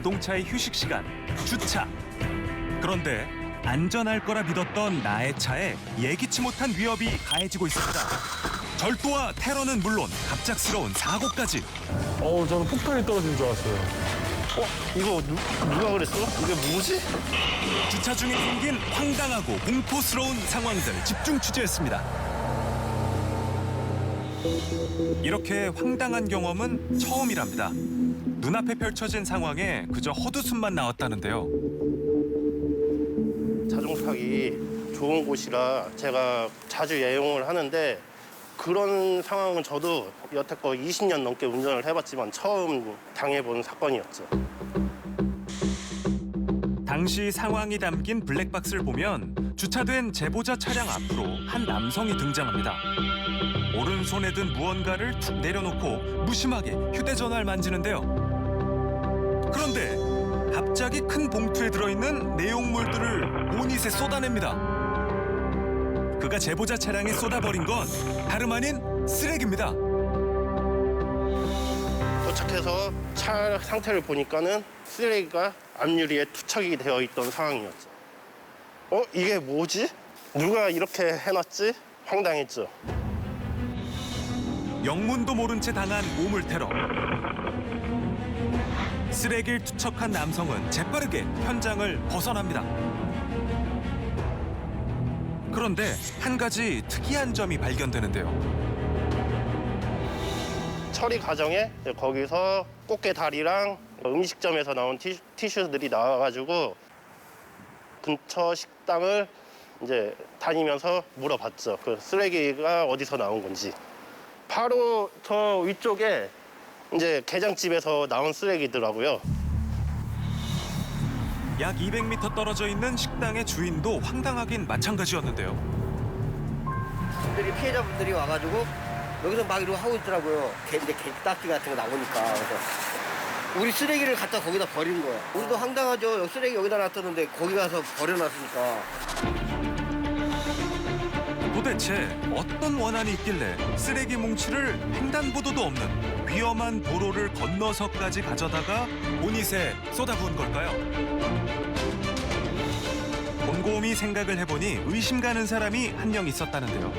자동차의 휴식 시간, 주차. 그런데 안전할 거라 믿었던 나의 차에 예기치 못한 위협이 가해지고 있습니다. 절도와 테러는 물론 갑작스러운 사고까지. 저는 폭탄이 떨어진 줄 알았어요. 이거 누가 그랬어? 이게 뭐지? 주차 중에 생긴 황당하고 공포스러운 상황들 집중 취재했습니다. 이렇게 황당한 경험은 처음이랍니다. 눈앞에 펼쳐진 상황에 그저 헛웃음만 나왔다는데요. 자동차 타기 좋은 곳이라 제가 자주 애용을 하는데 그런 상황은 저도 여태껏 20년 넘게 운전을 해봤지만 처음 당해본 사건이었죠. 당시 상황이 담긴 블랙박스를 보면 주차된 제보자 차량 앞으로 한 남성이 등장합니다. 오른손에 든 무언가를 툭 내려놓고 무심하게 휴대전화를 만지는데요. 그런데 갑자기 큰 봉투에 들어있는 내용물들을 보닛에 쏟아냅니다. 그가 제보자 차량에 쏟아버린 건 다름 아닌 쓰레기입니다. 도착해서 차 상태를 보니까는 쓰레기가 앞유리에 투척이 되어 있던 상황이었죠. 이게 뭐지? 누가 이렇게 해놨지? 황당했죠. 영문도 모른 채 당한 오물 테러. 쓰레기를 투척한 남성은 재빠르게 현장을 벗어납니다. 그런데 한 가지 특이한 점이 발견되는데요. 처리 과정에 거기서 꽃게 다리랑 음식점에서 나온 티슈들이 나와가지고 근처 식당을 이제 다니면서 물어봤죠. 그 쓰레기가 어디서 나온 건지. 바로 저 위쪽에 이제 게장집에서 나온 쓰레기더라고요. 약 200m 떨어져 있는 식당의 주인도 황당하긴 마찬가지였는데요. 피해자분들이 와가지고 여기서 막 이러고 하고 있더라고요. 이제 갯딱지 같은 거 나오니까. 그래서 우리 쓰레기를 갖다 거기다 버린 거야. 우리도 황당하죠. 쓰레기 여기다 놨었는데 거기 가서 버려놨으니까. 도대체 어떤 원한이 있길래 쓰레기 뭉치를 횡단보도도 없는 위험한 도로를 건너서까지 가져다가 보닛에 쏟아부은 걸까요? 곰곰이 생각을 해보니 의심 가는 사람이 한 명 있었다는데요.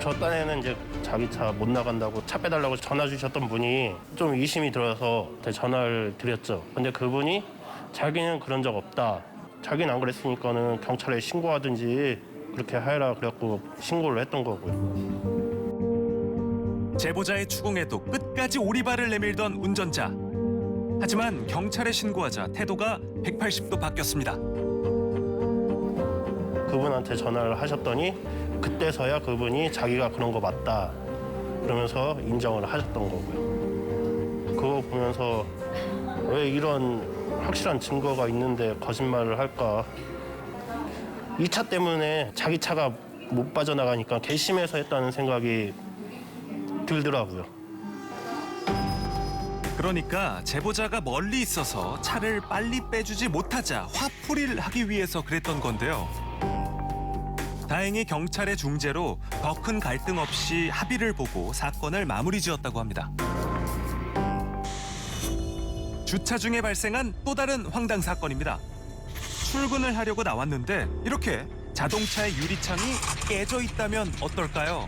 저 딴에는 이제 자기 차 못 나간다고 차 빼달라고 전화 주셨던 분이 좀 의심이 들어서 전화를 드렸죠. 근데 그분이 자기는 그런 적 없다. 자기는 안 그랬으니까는 경찰에 신고하든지 그렇게 하라 그래갖고 신고를 했던 거고요. 제보자의 추궁에도 끝까지 오리발을 내밀던 운전자. 하지만 경찰에 신고하자 태도가 180도 바뀌었습니다. 그분한테 전화를 하셨더니 그때서야 그분이 자기가 그런 거 맞다 그러면서 인정을 하셨던 거고요. 그거 보면서 왜 이런 확실한 증거가 있는데 거짓말을 할까. 이 차 때문에 자기 차가 못 빠져나가니까 괘씸해서 했다는 생각이 들더라고요. 그러니까 제보자가 멀리 있어서 차를 빨리 빼주지 못하자 화풀이를 하기 위해서 그랬던 건데요. 다행히 경찰의 중재로 더 큰 갈등 없이 합의를 보고 사건을 마무리 지었다고 합니다. 주차 중에 발생한 또 다른 황당 사건입니다. 출근을 하려고 나왔는데 이렇게 자동차의 유리창이 깨져 있다면 어떨까요?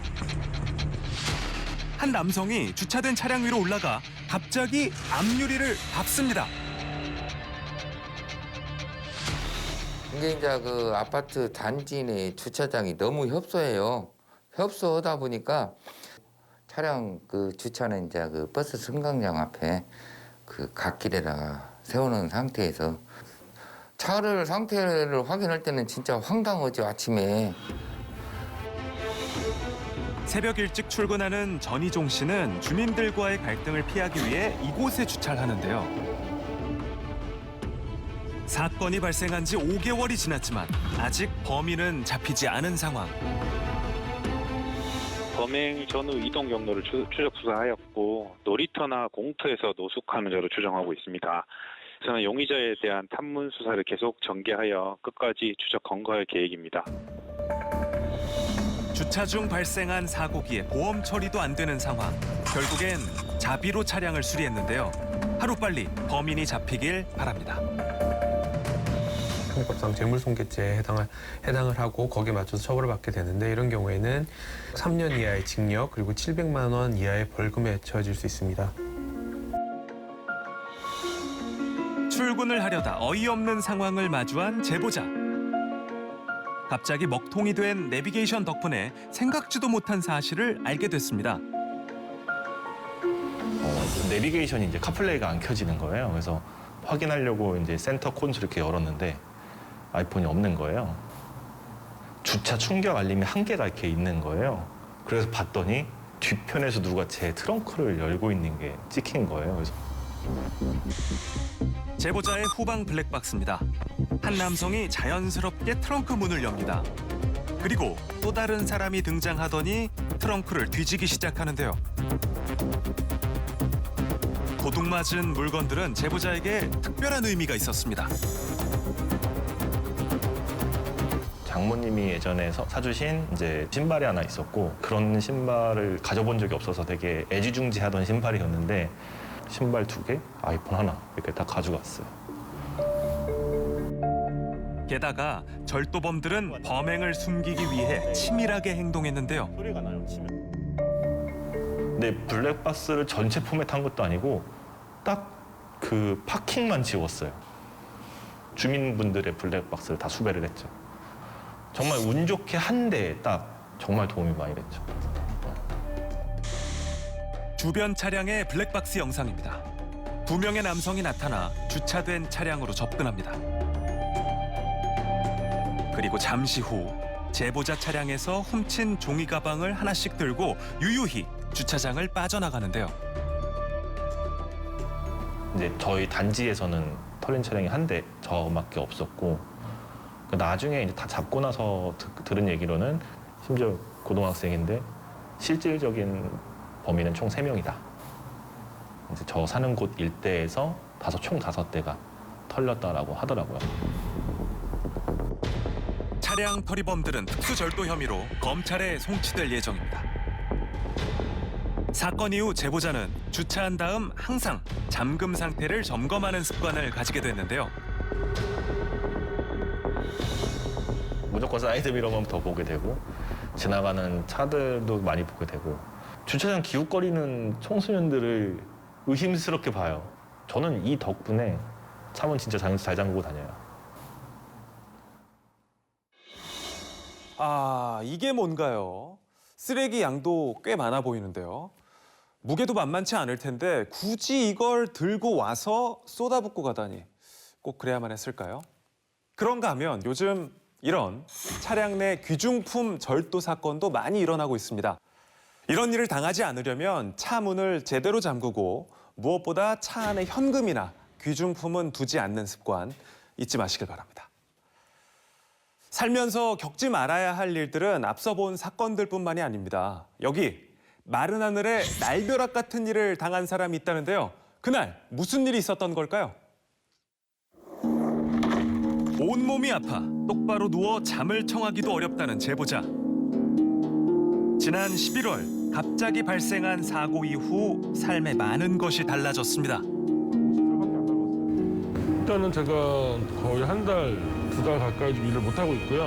한 남성이 주차된 차량 위로 올라가 갑자기 앞유리를 밟습니다. 이게 이제 그 아파트 단지 내 주차장이 너무 협소해요. 협소하다 보니까 차량 그 주차는 이제 그 버스 승강장 앞에 그 갓길에다가 세우는 상태에서 차를 상태를 확인할 때는 진짜 황당하죠, 아침에. 새벽 일찍 출근하는 전희종 씨는 주민들과의 갈등을 피하기 위해 이곳에 주차를 하는데요. 사건이 발생한 지 5개월이 지났지만 아직 범인은 잡히지 않은 상황. 범행 전후 이동 경로를 추적 수사하였고 놀이터나 공터에서 노숙하는 자로 추정하고 있습니다. 저는 용의자에 대한 탐문 수사를 계속 전개하여 끝까지 추적 검거할 계획입니다. 주차 중 발생한 사고기에 보험 처리도 안 되는 상황. 결국엔 자비로 차량을 수리했는데요. 하루빨리 범인이 잡히길 바랍니다. 형법상 재물손괴죄에 해당을 하고 거기에 맞춰서 처벌을 받게 되는데 이런 경우에는 3년 이하의 징역 그리고 700만 원 이하의 벌금에 처해질 수 있습니다. 출근을 하려다 어이없는 상황을 마주한 제보자. 갑자기 먹통이 된 내비게이션 덕분에 생각지도 못한 사실을 알게 됐습니다. 내비게이션이 이제 카플레이가 안 켜지는 거예요. 그래서 확인하려고 이제 센터 콘솔 이렇게 열었는데 아이폰이 없는 거예요. 주차 충격 알림이 1개가 이렇게 있는 거예요. 그래서 봤더니 뒤편에서 누가 제 트렁크를 열고 있는 게 찍힌 거예요. 그래서 제보자의 후방 블랙박스입니다. 한 남성이 자연스럽게 트렁크 문을 엽니다. 그리고 또 다른 사람이 등장하더니 트렁크를 뒤지기 시작하는데요. 도둑맞은 물건들은 제보자에게 특별한 의미가 있었습니다. 장모님이 예전에 사주신 이제 신발이 하나 있었고 그런 신발을 가져본 적이 없어서 되게 애지중지하던 신발이었는데 신발 2개, 아이폰 하나 이렇게 다 가져갔어요. 게다가 절도범들은 범행을 숨기기 위해 치밀하게 행동했는데요. 소리가 나요, 치면. 근데 블랙박스를 전체 포맷한 것도 아니고 딱 그 파킹만 지웠어요. 주민분들의 블랙박스를 다 수배를 했죠. 정말 운 좋게 한 대에 딱 정말 도움이 많이 됐죠. 주변 차량의 블랙박스 영상입니다. 2명의 남성이 나타나 주차된 차량으로 접근합니다. 그리고 잠시 후 제보자 차량에서 훔친 종이 가방을 하나씩 들고 유유히 주차장을 빠져나가는데요. 이제 저희 단지에서는 털린 차량이 한 대 저밖에 없었고 나중에 이제 다 잡고 나서 들은 얘기로는 심지어 고등학생인데 실질적인 범인은 총 3명이다. 이제 저 사는 곳 일대에서 총 5대가 털렸다라고 하더라고요. 차량 털이범들은 특수절도 혐의로 검찰에 송치될 예정입니다. 사건 이후 제보자는 주차한 다음 항상 잠금 상태를 점검하는 습관을 가지게 됐는데요. 무조건 사이드미러만 더 보게 되고 지나가는 차들도 많이 보게 되고 주차장 기웃거리는 청소년들을 의심스럽게 봐요. 저는 이 덕분에 차문 진짜 잘 잠그고 다녀요. 아, 이게 뭔가요? 쓰레기 양도 꽤 많아 보이는데요. 무게도 만만치 않을 텐데 굳이 이걸 들고 와서 쏟아붓고 가다니 꼭 그래야만 했을까요? 그런가 하면 요즘 이런 차량 내 귀중품 절도 사건도 많이 일어나고 있습니다. 이런 일을 당하지 않으려면 차 문을 제대로 잠그고 무엇보다 차 안에 현금이나 귀중품은 두지 않는 습관 잊지 마시길 바랍니다. 살면서 겪지 말아야 할 일들은 앞서 본 사건들뿐만이 아닙니다. 여기 마른 하늘에 날벼락 같은 일을 당한 사람이 있다는데요. 그날 무슨 일이 있었던 걸까요? 온몸이 아파 똑바로 누워 잠을 청하기도 어렵다는 제보자. 지난 11월 갑자기 발생한 사고 이후 삶에 많은 것이 달라졌습니다. 일단은 제가 거의 한 달, 2달 가까이 좀 일을 못하고 있고요.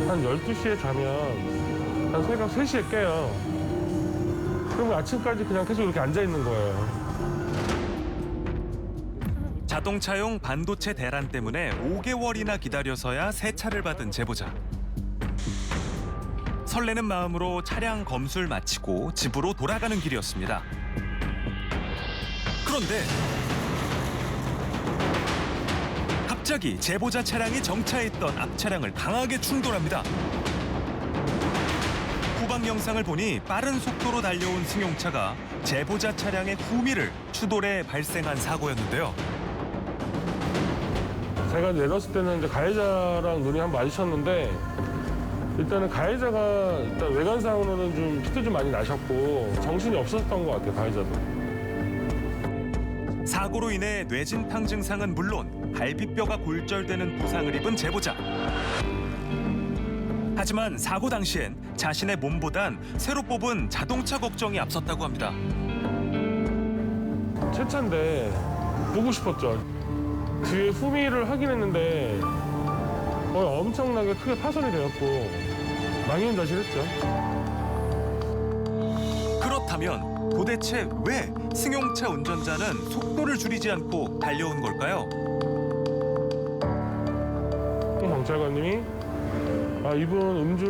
한 12시에 자면 한 새벽 3시에 깨요. 그러면 아침까지 그냥 계속 이렇게 앉아있는 거예요. 자동차용 반도체 대란 때문에 5개월이나 기다려서야 새 차를 받은 제보자. 설레는 마음으로 차량 검수를 마치고 집으로 돌아가는 길이었습니다. 그런데 갑자기 제보자 차량이 정차했던 앞 차량을 강하게 충돌합니다. 후방 영상을 보니 빠른 속도로 달려온 승용차가 제보자 차량의 후미를 추돌해 발생한 사고였는데요. 제가 내렸을 때는 이제 가해자랑 눈이 한번 마주쳤는데 일단은 가해자가 일단 외관상으로는 좀 피도 좀 많이 나셨고 정신이 없었던 것 같아요, 가해자도. 사고로 인해 뇌진탕 증상은 물론 갈비뼈가 골절되는 부상을 입은 제보자. 하지만 사고 당시엔 자신의 몸보단 새로 뽑은 자동차 걱정이 앞섰다고 합니다. 새 차인데 보고 싶었죠. 뒤에 후미를 확인했는데 거의 엄청나게 크게 파손이 되었고 망연자실했죠. 그렇다면 도대체 왜 승용차 운전자는 속도를 줄이지 않고 달려온 걸까요? 경찰관님이 이분 음주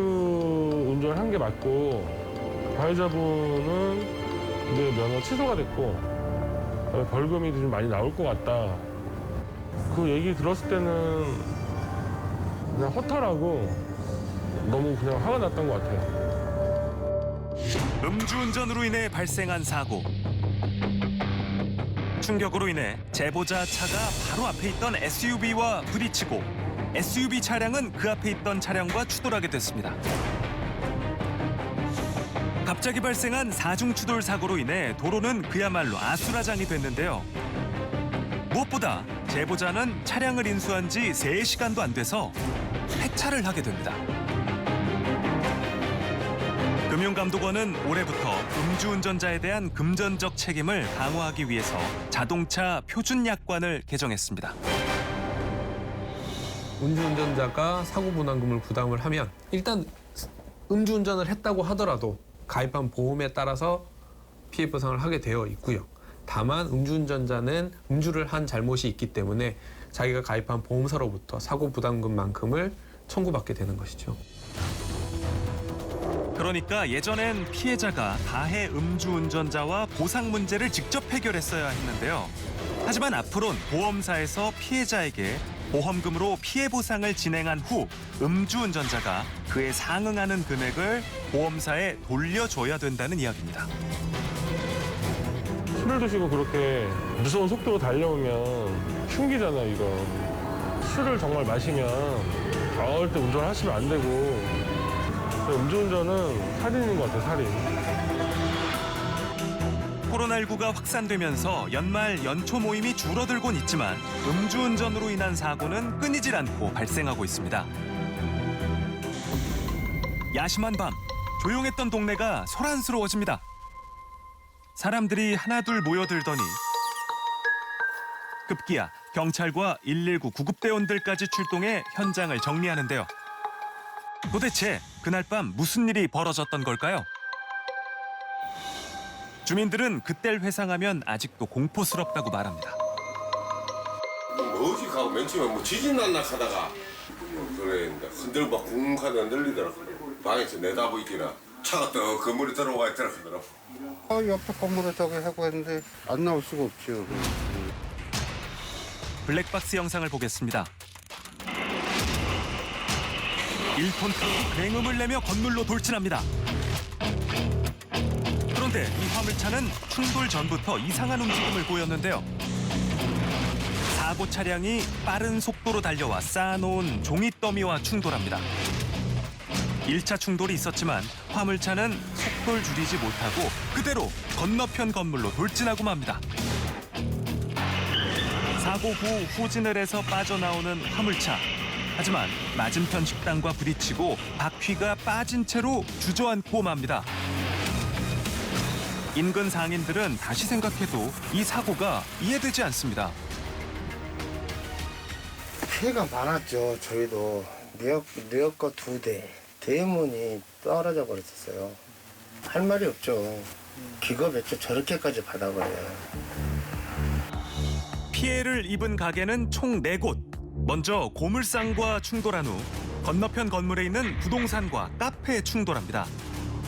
운전한 게 맞고 가해자분은 이제 면허 취소가 됐고 벌금이 좀 많이 나올 것 같다. 그 얘기 들었을 때는 그냥 허탈하고 너무 그냥 화가 났던 것 같아요. 음주운전으로 인해 발생한 사고. 충격으로 인해 제보자 차가 바로 앞에 있던 SUV와 부딪히고 SUV 차량은 그 앞에 있던 차량과 추돌하게 됐습니다. 갑자기 발생한 사중 추돌 사고로 인해 도로는 그야말로 아수라장이 됐는데요. 무엇보다 제보자는 차량을 인수한 지 3시간도 안 돼서 폐차를 하게 됩니다. 금융감독원은 올해부터 음주운전자에 대한 금전적 책임을 강화하기 위해서 자동차 표준약관을 개정했습니다. 음주운전자가 사고분담금을 부담을 하면 일단 음주운전을 했다고 하더라도 가입한 보험에 따라서 피해 보상을 하게 되어 있고요. 다만 음주운전자는 음주를 한 잘못이 있기 때문에 자기가 가입한 보험사로부터 사고부담금만큼을 청구받게 되는 것이죠. 그러니까 예전엔 피해자가 가해 음주운전자와 보상 문제를 직접 해결했어야 했는데요. 하지만 앞으론 보험사에서 피해자에게 보험금으로 피해 보상을 진행한 후 음주운전자가 그에 상응하는 금액을 보험사에 돌려줘야 된다는 이야기입니다. 술을 드시고 그렇게 무서운 속도로 달려오면 흉기잖아요, 이거. 술을 정말 마시면 절대 운전하시면 안 되고 음주운전은 살인인 것 같아요, 살인. 코로나19가 확산되면서 연말 연초 모임이 줄어들곤 있지만 음주운전으로 인한 사고는 끊이질 않고 발생하고 있습니다. 야심한 밤, 조용했던 동네가 소란스러워집니다. 사람들이 하나둘 모여들더니 급기야 경찰과 119 구급대원들까지 출동해 현장을 정리하는데요. 도대체 그날 밤 무슨 일이 벌어졌던 걸까요? 주민들은 그때를 회상하면 아직도 공포스럽다고 말합니다. 뭐지 하고 맨 처음에 뭐 지진 났나 하다가 그래 흔들고 막 쿵 하다 흔들리더라고. 방에서 내다보이기나 차가 또 건물에 들어와 있더라 하더라고. 옆에 건물에 저기 하고 했는데 안 나올 수가 없죠. 블랙박스 영상을 보겠습니다. 1톤 트럭이 굉음을 내며 건물로 돌진합니다. 그런데 이 화물차는 충돌 전부터 이상한 움직임을 보였는데요. 사고 차량이 빠른 속도로 달려와 쌓아놓은 종이 더미와 충돌합니다. 1차 충돌이 있었지만 화물차는 속도를 줄이지 못하고 그대로 건너편 건물로 돌진하고 맙니다. 사고 후 후진을 해서 빠져나오는 화물차. 하지만 맞은편 식당과 부딪히고 바퀴가 빠진 채로 주저앉고 맙니다. 인근 상인들은 다시 생각해도 이 사고가 이해되지 않습니다. 피해가 많았죠. 저희도 리어커 2대 대문이 떨어져 버렸었어요. 할 말이 없죠. 기가 막혀 저렇게까지 받아버려요. 피해를 입은 가게는 총 4곳. 먼저 고물상과 충돌한 후 건너편 건물에 있는 부동산과 카페에 충돌합니다.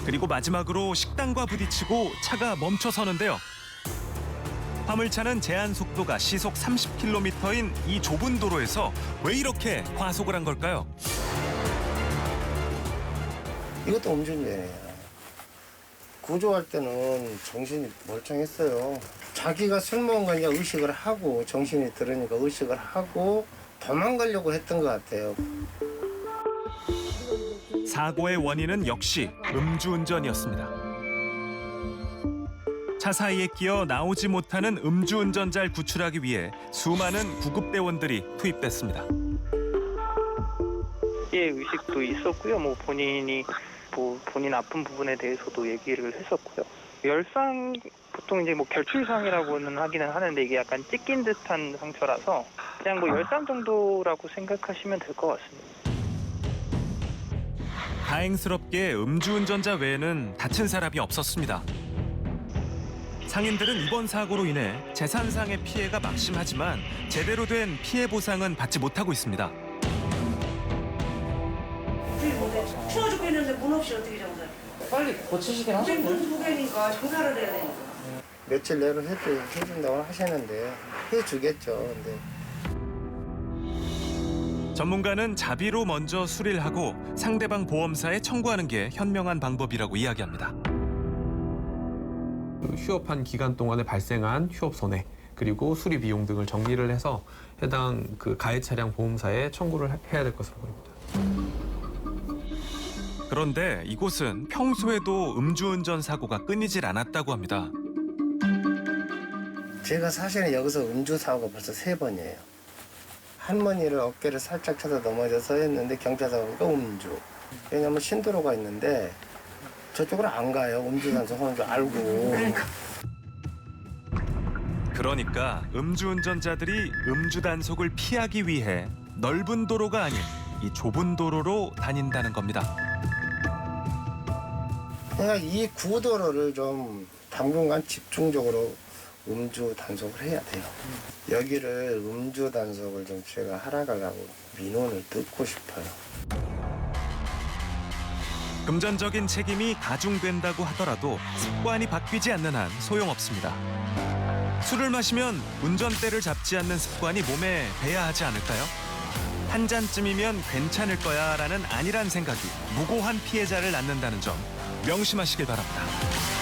그리고 마지막으로 식당과 부딪히고 차가 멈춰서는데요. 화물차는 제한 속도가 시속 30km인 이 좁은 도로에서 왜 이렇게 과속을 한 걸까요? 이것도 음주운전이에요. 구조할 때는 정신이 멀쩡했어요. 자기가 술 먹은 거니까 의식을 하고 정신이 들으니까 의식을 하고 도망가려고 했던 것 같아요. 사고의 원인은 역시 음주운전이었습니다. 차 사이에 끼어 나오지 못하는 음주운전자를 구출하기 위해 수많은 구급대원들이 투입됐습니다. 피해 의식도 있었고요. 본인 아픈 부분에 대해서도 얘기를 했었고요. 열상부터 보통 이제 뭐 결출상이라고는 하기는 하는데 이게 약간 찢긴 듯한 상처라서 그냥 뭐 열상 정도라고 생각하시면 될 것 같습니다. 다행스럽게 음주운전자 외에는 다친 사람이 없었습니다. 상인들은 이번 사고로 인해 재산상의 피해가 막심하지만 제대로 된 피해 보상은 받지 못하고 있습니다. 추워 죽겠는데 문 없이 어떻게 장사해? 빨리 고치시긴 하셨네. 문 2개니까 장사를 해야 되니까. 며칠 내로 해준다고 하시는데 해주겠죠. 근데 전문가는 자비로 먼저 수리를 하고 상대방 보험사에 청구하는 게 현명한 방법이라고 이야기합니다. 휴업한 기간 동안에 발생한 휴업 손해 그리고 수리 비용 등을 정리를 해서 해당 그 가해 차량 보험사에 청구를 해야 될 것으로 보입니다. 그런데 이곳은 평소에도 음주운전 사고가 끊이질 않았다고 합니다. 제가 사실은 여기서 음주 사고가 벌써 3번이에요. 할머니를 어깨를 살짝 쳐서 넘어져서 했는데 경찰서 또 음주. 왜냐면 신도로가 있는데 저쪽으로 안 가요. 음주 단속하는 줄 알고. 그러니까 음주운전자들이 음주 단속을 피하기 위해 넓은 도로가 아닌 이 좁은 도로로 다닌다는 겁니다. 그러니까 이 구도로를 좀 당분간 집중적으로 음주 단속을 해야 돼요. 여기를 음주 단속을 좀 제가 하라고 민원을 듣고 싶어요. 금전적인 책임이 가중된다고 하더라도 습관이 바뀌지 않는 한 소용없습니다. 술을 마시면 운전대를 잡지 않는 습관이 몸에 배야 하지 않을까요? 한 잔쯤이면 괜찮을 거야 라는 안일한 생각이 무고한 피해자를 낳는다는 점 명심하시길 바랍니다.